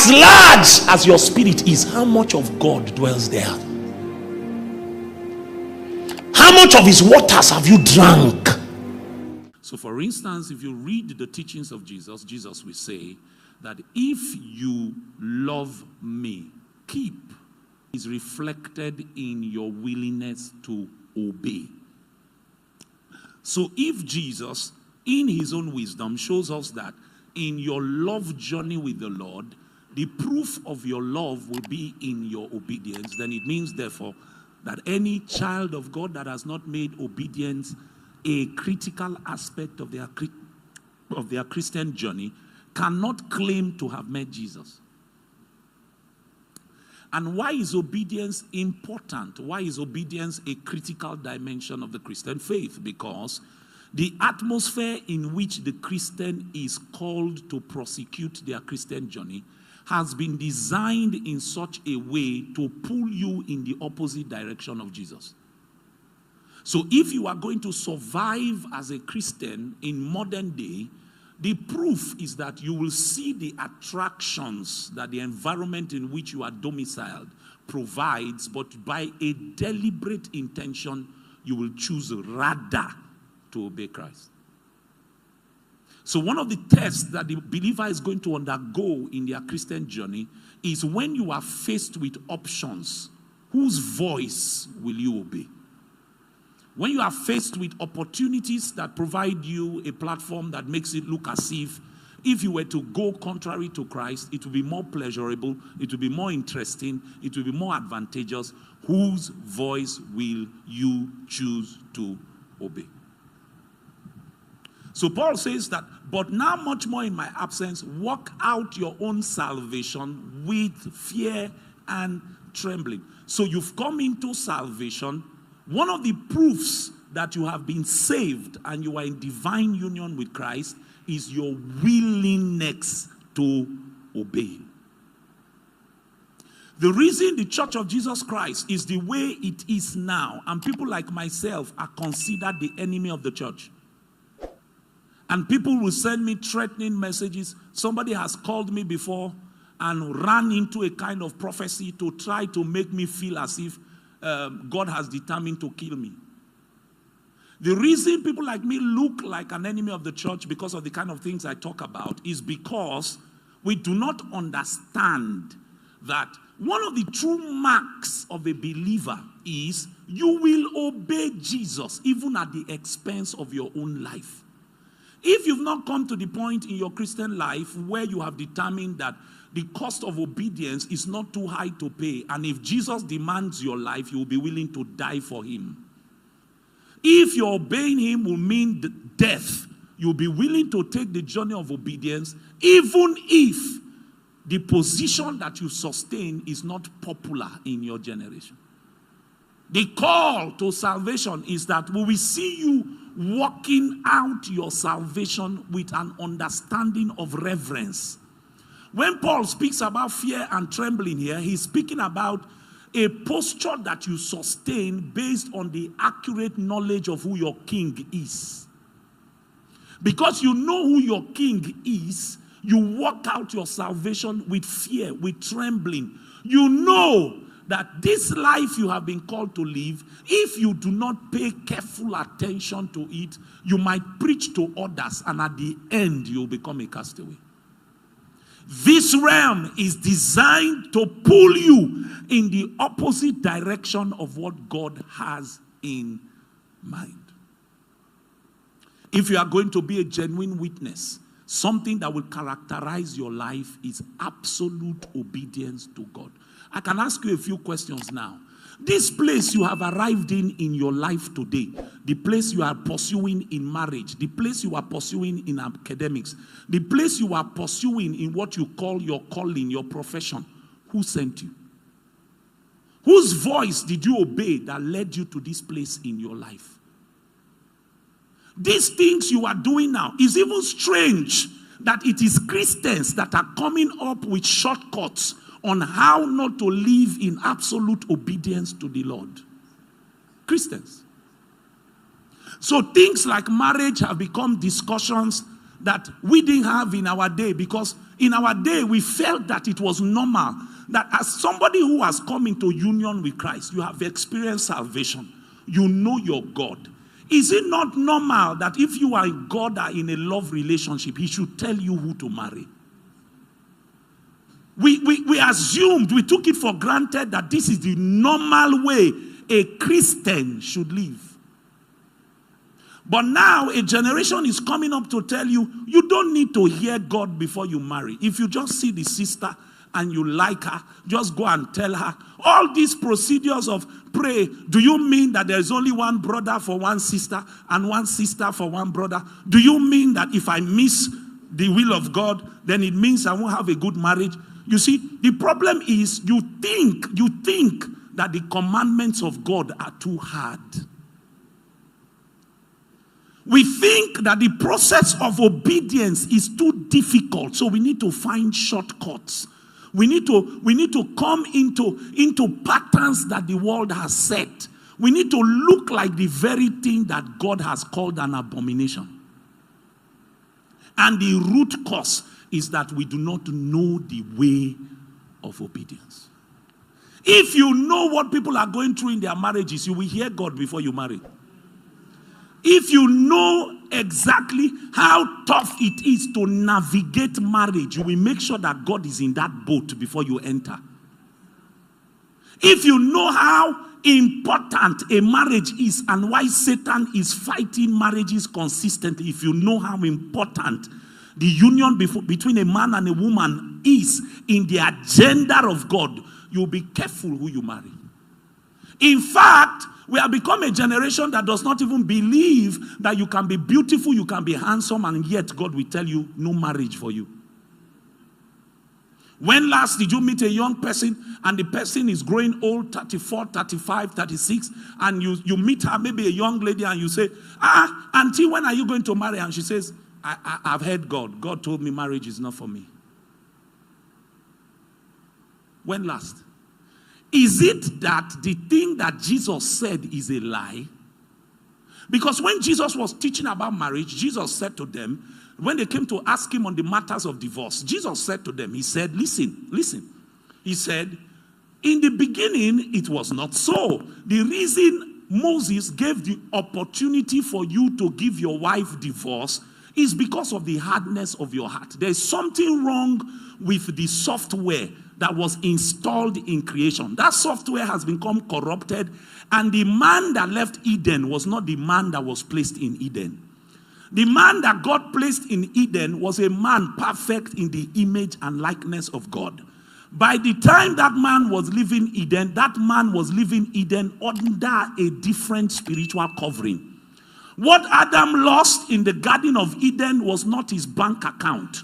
as large as your spirit is, how much of God dwells there? How much of his waters have you drunk? So for instance, if you read the teachings of Jesus, Jesus will say that if you love me, keep is reflected in your willingness to obey. So if Jesus, in his own wisdom, shows us that in your love journey with the Lord, the proof of your love will be in your obedience, then it means, therefore, that any child of God that has not made obedience a critical aspect of their Christian journey cannot claim to have met Jesus. And why is obedience important? Why is obedience a critical dimension of the Christian faith? Because the atmosphere in which the Christian is called to prosecute their Christian journey has been designed in such a way to pull you in the opposite direction of Jesus. So if you are going to survive as a Christian in modern day, the proof is that you will see the attractions that the environment in which you are domiciled provides, but by a deliberate intention, you will choose rather to obey Christ. So one of the tests that the believer is going to undergo in their Christian journey is when you are faced with options, whose voice will you obey? When you are faced with opportunities that provide you a platform that makes it look as if you were to go contrary to Christ, it will be more pleasurable, it will be more interesting, it will be more advantageous. Whose voice will you choose to obey? So Paul says that, but now much more in my absence, work out your own salvation with fear and trembling. So you've come into salvation. One of the proofs that you have been saved and you are in divine union with Christ is your willingness to obey. The reason the Church of Jesus Christ is the way it is now, and people like myself are considered the enemy of the church. And people will send me threatening messages. Somebody has called me before and ran into a kind of prophecy to try to make me feel as if God has determined to kill me. The reason people like me look like an enemy of the church because of the kind of things I talk about is because we do not understand that one of the true marks of a believer is you will obey Jesus even at the expense of your own life. If you've not come to the point in your Christian life where you have determined that the cost of obedience is not too high to pay, and if Jesus demands your life, you will be willing to die for him. If you're obeying him will mean death, you'll be willing to take the journey of obedience, even if the position that you sustain is not popular in your generation. The call to salvation is that we will see you working out your salvation with an understanding of reverence. When Paul speaks about fear and trembling here, he's speaking about a posture that you sustain based on the accurate knowledge of who your king is. Because you know who your king is, you work out your salvation with fear, with trembling. You know that this life you have been called to live, if you do not pay careful attention to it, you might preach to others, and at the end, you'll become a castaway. This realm is designed to pull you in the opposite direction of what God has in mind. If you are going to be a genuine witness, something that will characterize your life is absolute obedience to God. I can ask you a few questions now. This place you have arrived in your life today, the place you are pursuing in marriage, the place you are pursuing in academics, the place you are pursuing in what you call your calling, your profession, who sent you? Whose voice did you obey that led you to this place in your life? These things you are doing now is even strange that it is Christians that are coming up with shortcuts on how not to live in absolute obedience to the Lord. Christians. So things like marriage have become discussions that we didn't have in our day, because in our day we felt that it was normal that as somebody who has come into union with Christ, you have experienced salvation, you know your God. Is it not normal that if you and God are in a love relationship, he should tell you who to marry? We assumed, we took it for granted that this is the normal way a Christian should live. But now a generation is coming up to tell you, you don't need to hear God before you marry. If you just see the sister and you like her, just go and tell her. All these procedures of pray, do you mean that there's only one brother for one sister and one sister for one brother? Do you mean that if I miss the will of God, then it means I won't have a good marriage? You see, the problem is you think that the commandments of God are too hard. We think that the process of obedience is too difficult, so we need to find shortcuts. We need to come into patterns that the world has set. We need to look like the very thing that God has called an abomination. And the root cause is that we do not know the way of obedience. If you know what people are going through in their marriages, you will hear God before you marry. If you know exactly how tough it is to navigate marriage, you will make sure that God is in that boat before you enter. If you know how important a marriage is and why Satan is fighting marriages consistently, if you know how important the union between a man and a woman is in the agenda of God, you'll be careful who you marry. In fact, we have become a generation that does not even believe that you can be beautiful, you can be handsome, and yet God will tell you no marriage for you. When last did you meet a young person and the person is growing old, 34, 35, 36, and you meet her, maybe a young lady, and you say, auntie, when are you going to marry? And she says, I've heard God. God told me marriage is not for me. When last? Is it that the thing that Jesus said is a lie? Because when Jesus was teaching about marriage, Jesus said to them, when they came to ask him on the matters of divorce, Jesus said to them, he said, listen. He said, in the beginning, it was not so. The reason Moses gave the opportunity for you to give your wife divorce is because of the hardness of your heart. There's something wrong with the software that was installed in creation. That software has become corrupted, and the man that left Eden was not the man that was placed in Eden. The man that God placed in Eden was a man perfect in the image and likeness of God. By the time that man was living Eden, that man was living Eden under a different spiritual covering. What Adam lost in the Garden of Eden was not his bank account.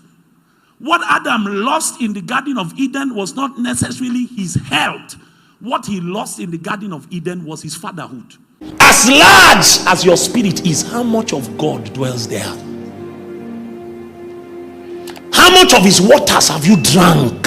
What Adam lost in the Garden of Eden was not necessarily his health. What he lost in the Garden of Eden was his fatherhood. As large as your spirit is, how much of God dwells there? How much of his waters have you drunk?